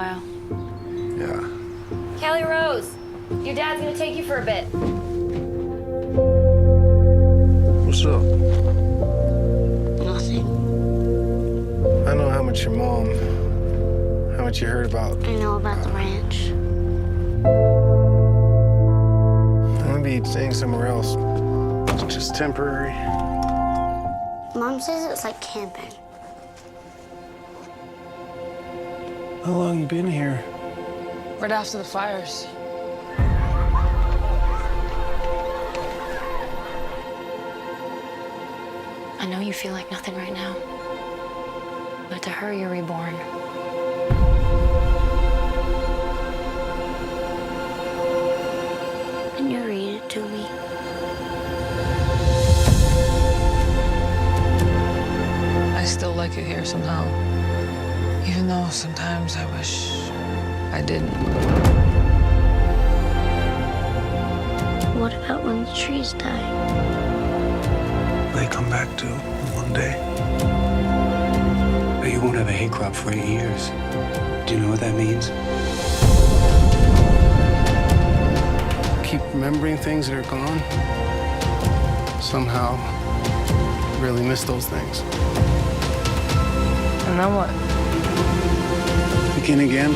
while. Yeah. Kelly Rose, your dad's gonna take you for a bit. What's up? Nothing. I know how much your mom, how much you heard about. I know about the ranch. I'm gonna be staying somewhere else. It's just temporary. Mom says it's like camping. How long you been here? Right after the fires. I know you feel like nothing right now, but to her, you're reborn. Can you read it to me? I still like it here somehow. Even though sometimes I wish I didn't. What about when the trees die? They come back too, one day. But you won't have a hay crop for 8 years. Do you know what that means? Keep remembering things that are gone. Somehow, really miss those things. And then what? Begin again.